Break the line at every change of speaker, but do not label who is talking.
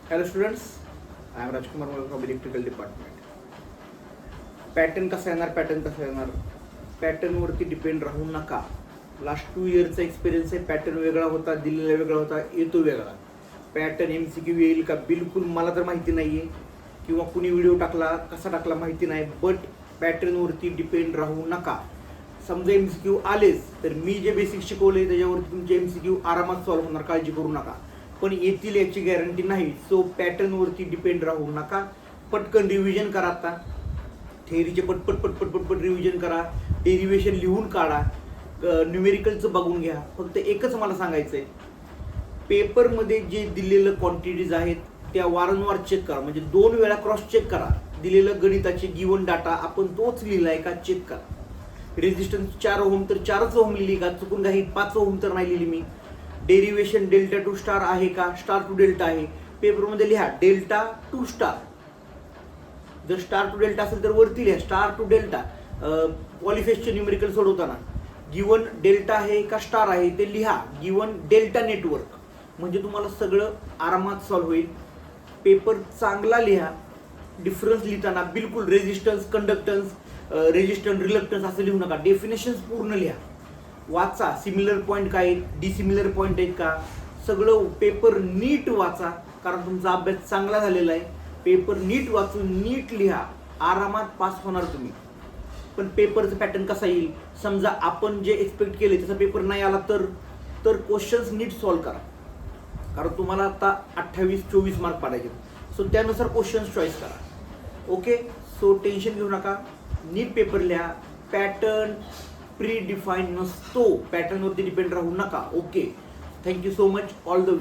Hello students, I am Rajkumar from electrical department. Pattern कसा येणार, पॅटर्नवरती डिपेंड राहू नका. लास्ट 2 इयरचा एक्सपिरियन्स आहे. पॅटर्न वेगळा होता, दिलेला वेगळा होता, येतो वेगळा. पॅटर्न MCQ येईल का बिलकुल मला तर माहिती नाही आहे, किंवा कुणी व्हिडिओ टाकला कसा टाकला माहिती नाही. बट पॅटर्नवरती डिपेंड राहू नका. समजा MCQ आलेच तर मी जे बेसिक शिकवले त्याच्यावरती तुमचे MCQ आरामात सॉल्व्ह होणार, काळजी करू नका. पण येतील याची गॅरंटी नाही. सो पॅटर्नवरती डिपेंड राहू नका. पटकन रिव्हिजन करा. आता थेअरीचे पटपट रिव्हिजन करा. डेरिव्हेशन लिहून काढा. न्यूमेरिकलचं बघून घ्या. फक्त एकच मला सांगायचं आहे, पेपरमध्ये जे दिलेलं क्वांटिटीज आहेत त्या वारंवार चेक करा. म्हणजे 2 वेळा क्रॉस चेक करा. दिलेलं गणिताचे गिवन डाटा आपण तोच लिहिलाय का चेक करा. रेजिस्टन्स 4 ओहम तर 4च ओहम लिहिली का, चुकून काही 5 ओहम तर नाही लिहिली मी. डेरिव्हेशन डेल्टा टू स्टार आहे का, स्टार टू डेल्टा आहे. पेपरमध्ये लिहा डेल्टा टू स्टार. जर स्टार टू डेल्टा असेल तर वरती लिहा स्टार टू डेल्टा. पॉलिफेसचे न्यूमेरिकल सोडवताना गिवन डेल्टा आहे का स्टार आहे ते लिहा. गिवन डेल्टा नेटवर्क, म्हणजे तुम्हाला सगळं आरामात सॉल्व्ह होईल. पेपर चांगला लिहा. डिफरन्स लिहिताना बिलकुल रेजिस्टन्स, कंडक्टन्स, रेजिस्टन्स, रिलक्टन्स असं लिहू नका. डेफिनेशन्स पूर्ण लिहा. वाचा. सिमिलर पॉईंट काय आहेत, डिसिमिलर पॉईंट आहेत का, सगळं पेपर नीट वाचा. कारण तुमचा अभ्यास चांगला झालेला आहे. पेपर नीट वाचून नीट लिहा. आरामात पास होणार तुम्ही. पण पेपरचं पॅटर्न कसा येईल, समजा आपण जे एक्सपेक्ट केले तसा पेपर नाही आला तर क्वेश्चन्स नीट सॉल्व्ह करा. कारण तुम्हाला आता 28-24 मार्क पाडायचे. सो त्यानुसार क्वेश्चन्स चॉईस करा. ओके. सो टेन्शन घेऊ नका. नीट पेपर लिहा. पॅटर्न प्री डिफाईन नसतो. पॅटर्नवरती डिपेंड राहू नका. Okay. Thank you so much. All the